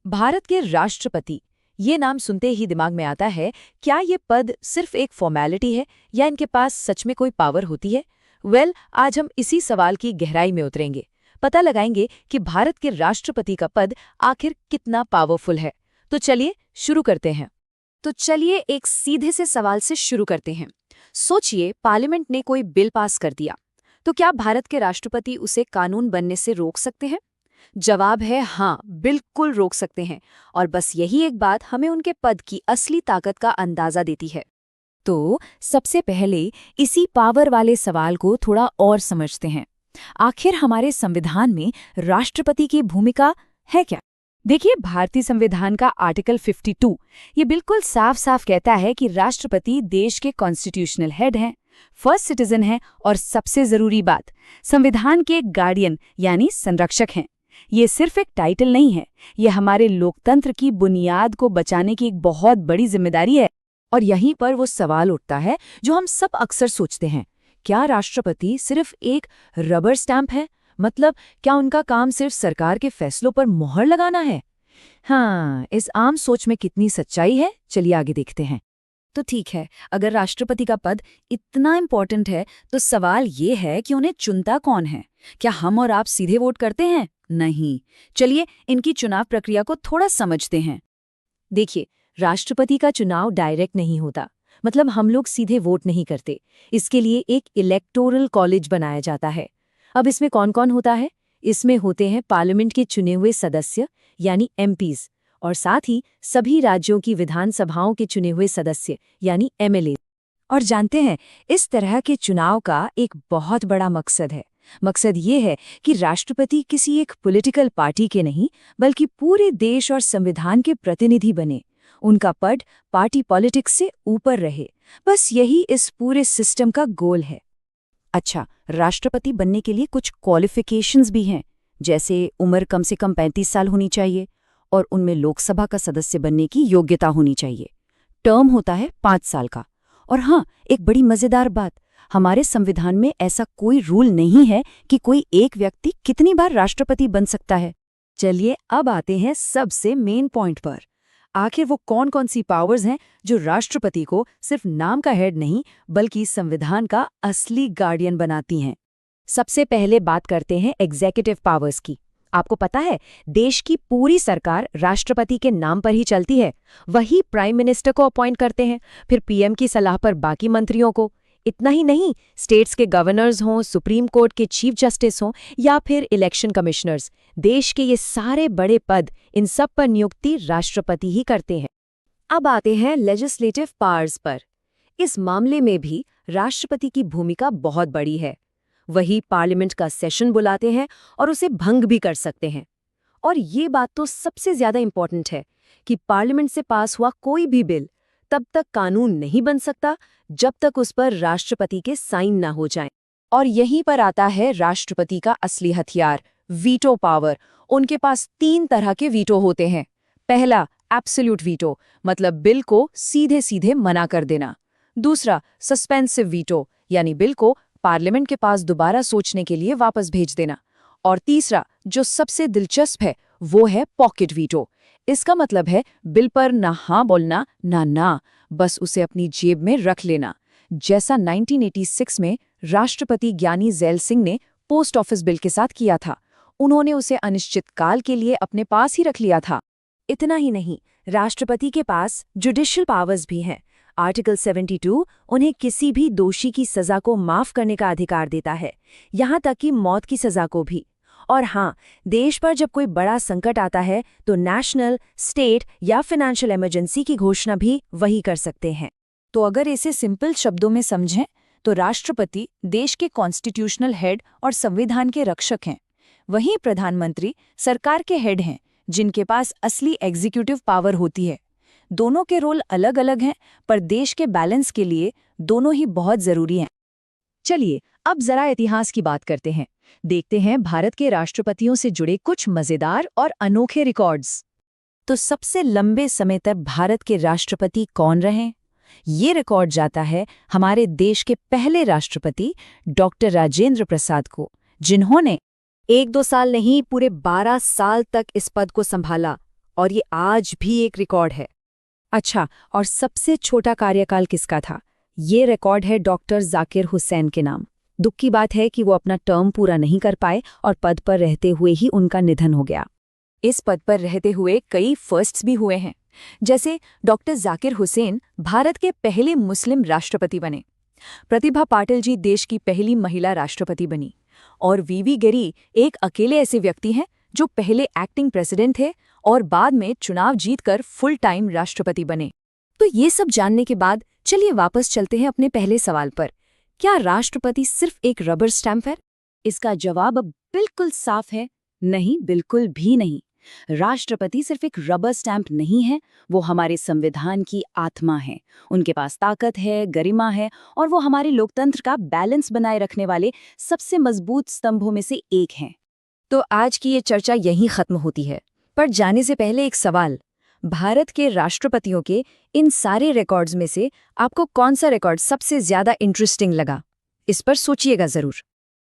भारत के राष्ट्रपति, ये नाम सुनते ही दिमाग में आता है, क्या ये पद सिर्फ एक फॉर्मेलिटी है या इनके पास सच में कोई पावर होती है? आज हम इसी सवाल की गहराई में उतरेंगे। पता लगाएंगे कि भारत के राष्ट्रपति का पद आखिर कितना पावरफुल है। तो चलिए शुरू करते हैं। एक सीधे से सवाल से शुरू करते हैं। सोचिए, पार्लियामेंट ने कोई बिल पास कर दिया, तो क्या भारत के राष्ट्रपति उसे कानून बनने से रोक सकते हैं? जवाब है हाँ, बिल्कुल रोक सकते हैं। और बस यही एक बात हमें उनके पद की असली ताकत का अंदाजा देती है। तो सबसे पहले इसी पावर वाले सवाल को थोड़ा और समझते हैं। आखिर हमारे संविधान में राष्ट्रपति की भूमिका है क्या? देखिए, भारतीय संविधान का आर्टिकल 52 ये बिल्कुल साफ साफ कहता है कि राष्ट्रपति देश के कॉन्स्टिट्यूशनल हेड हैं, फर्स्ट सिटीजन हैं और सबसे जरूरी बात, संविधान के गार्डियन यानी संरक्षक हैं। ये सिर्फ एक टाइटल नहीं है, ये हमारे लोकतंत्र की बुनियाद को बचाने की एक बहुत बड़ी जिम्मेदारी है। और यहीं पर वो सवाल उठता है जो हम सब अक्सर सोचते हैं, क्या राष्ट्रपति सिर्फ एक रबर स्टैंप है? मतलब क्या उनका काम सिर्फ सरकार के फैसलों पर मोहर लगाना है? हाँ, इस आम सोच में कितनी सच्चाई है, चलिए आगे देखते हैं। तो ठीक है, अगर राष्ट्रपति का पद इतना इम्पोर्टेंट है, तो सवाल ये है कि उन्हें चुनता कौन है? क्या हम और आप सीधे वोट करते हैं? नहीं। चलिए इनकी चुनाव प्रक्रिया को थोड़ा समझते हैं। देखिए, राष्ट्रपति का चुनाव डायरेक्ट नहीं होता, मतलब हम लोग सीधे वोट नहीं करते। इसके लिए एक इलेक्टोरल कॉलेज बनाया जाता है। अब इसमें कौन कौन होता है? इसमें होते हैं पार्लियामेंट के चुने हुए सदस्य यानी एमपीज, और साथ ही सभी राज्यों की विधानसभाओं के चुने हुए सदस्य यानी एमएलए। और जानते हैं, इस तरह के चुनाव का एक बहुत बड़ा मकसद है। मकसद ये है कि राष्ट्रपति किसी एक पॉलिटिकल पार्टी के नहीं, बल्कि पूरे देश और संविधान के प्रतिनिधि बने। उनका पद पार्टी पॉलिटिक्स से ऊपर रहे। बस यही इस पूरे सिस्टम का गोल है। अच्छा, राष्ट्रपति बनने के लिए कुछ क्वालिफिकेशंस भी हैं, जैसे उम्र कम से कम 35 साल होनी चाहिए और उनमें लोकसभा का सदस्य बनने की योग्यता होनी चाहिए। टर्म होता है 5 साल का। और हाँ, एक बड़ी मजेदार बात, हमारे संविधान में ऐसा कोई रूल नहीं है कि कोई एक व्यक्ति कितनी बार राष्ट्रपति बन सकता है। चलिए अब आते हैं सबसे मेन पॉइंट पर। आखिर वो कौन कौन सी पावर्स हैं जो राष्ट्रपति को सिर्फ नाम का हेड नहीं, बल्कि संविधान का असली गार्डियन बनाती हैं। सबसे पहले बात करते हैं एग्जीक्यूटिव पावर्स की। आपको पता है, देश की पूरी सरकार राष्ट्रपति के नाम पर ही चलती है। वही प्राइम मिनिस्टर को अपॉइंट करते हैं, फिर पीएम की सलाह पर बाकी मंत्रियों को। इतना ही नहीं, स्टेट्स के गवर्नर्स हों, सुप्रीम कोर्ट के चीफ जस्टिस हों या फिर इलेक्शन कमिश्नर्स, देश के ये सारे बड़े पद, इन सब पर नियुक्ति राष्ट्रपति ही करते हैं। अब आते हैं लेजिस्लेटिव पावर्स पर। इस मामले में भी राष्ट्रपति की भूमिका बहुत बड़ी है। वही पार्लियामेंट का सेशन बुलाते हैं और उसे भंग भी कर सकते हैं। और ये बात तो सबसे ज्यादा इंपॉर्टेंट है कि पार्लियामेंट से पास हुआ कोई भी बिल तब तक कानून नहीं बन सकता जब तक उस पर राष्ट्रपति के साइन ना हो जाएं। और यहीं पर आता है राष्ट्रपति का असली हथियार, वीटो पावर। उनके पास 3 तरह के वीटो होते हैं। पहला, एब्सोल्यूट वीटो, मतलब बिल को सीधे सीधे मना कर देना। दूसरा, सस्पेंसिव वीटो, यानी बिल को पार्लियामेंट के पास दोबारा सोचने के लिए वापस भेज देना। और तीसरा, जो सबसे दिलचस्प है, वो है पॉकेट वीटो। इसका मतलब है बिल पर ना हाँ बोलना ना, बस उसे अपनी जेब में रख लेना। जैसा 1986 में राष्ट्रपति ज्ञानी ज़ैल सिंह ने पोस्ट ऑफिस बिल के साथ किया था। उन्होंने उसे अनिश्चित काल के लिए अपने पास ही रख लिया था। इतना ही नहीं, राष्ट्रपति के पास जुडिशियल पावर्स भी हैं। आर्टिकल 72 उन्हें किसी भी दोषी की सजा को माफ करने का अधिकार देता है, यहाँ तक कि मौत की सजा को भी। और हाँ, देश पर जब कोई बड़ा संकट आता है तो नेशनल, स्टेट या फाइनेंशियल इमरजेंसी की घोषणा भी वही कर सकते हैं। तो अगर इसे सिंपल शब्दों में समझें तो राष्ट्रपति देश के कॉन्स्टिट्यूशनल हेड और संविधान के रक्षक हैं। वहीं प्रधानमंत्री सरकार के हेड हैं, जिनके पास असली एग्जीक्यूटिव पावर होती है। दोनों के रोल अलग अलग हैं, पर देश के बैलेंस के लिए दोनों ही बहुत जरूरी हैं। चलिए अब जरा इतिहास की बात करते हैं। देखते हैं भारत के राष्ट्रपतियों से जुड़े कुछ मजेदार और अनोखे रिकॉर्ड्स। तो सबसे लंबे समय तक भारत के राष्ट्रपति कौन रहे? ये रिकॉर्ड जाता है हमारे देश के पहले राष्ट्रपति डॉक्टर राजेंद्र प्रसाद को, जिन्होंने 1-2 साल नहीं, पूरे 12 साल तक इस पद को संभाला। और ये आज भी एक रिकॉर्ड है। अच्छा, और सबसे छोटा कार्यकाल किसका था? ये रिकॉर्ड है डॉक्टर जाकिर हुसैन के नाम। दुख की बात है कि वो अपना टर्म पूरा नहीं कर पाए और पद पर रहते हुए ही उनका निधन हो गया। इस पद पर रहते हुए कई फर्स्ट्स भी हुए हैं, जैसे डॉक्टर जाकिर हुसैन भारत के पहले मुस्लिम राष्ट्रपति बने, प्रतिभा पाटिल जी देश की पहली महिला राष्ट्रपति बनी, और वीवी गिरी एक अकेले ऐसे व्यक्ति हैं जो पहले एक्टिंग प्रेसिडेंट थे और बाद में चुनाव जीतकर फुल टाइम राष्ट्रपति बने। तो ये सब जानने के बाद चलिए वापस चलते हैं अपने पहले सवाल पर। क्या राष्ट्रपति सिर्फ एक रबर स्टैंप है? इसका जवाब अब बिल्कुल साफ है, नहीं, बिल्कुल भी नहीं। राष्ट्रपति सिर्फ एक रबर स्टैंप नहीं है, वो हमारे संविधान की आत्मा है। उनके पास ताकत है, गरिमा है, और वो हमारे लोकतंत्र का बैलेंस बनाए रखने वाले सबसे मजबूत स्तंभों में से एक हैं। तो आज की ये चर्चा यहीं खत्म होती है, पर जाने से पहले एक सवाल। भारत के राष्ट्रपतियों के इन सारे रिकॉर्ड्स में से आपको कौन सा रिकॉर्ड सबसे ज्यादा इंटरेस्टिंग लगा? इस पर सोचिएगा जरूर।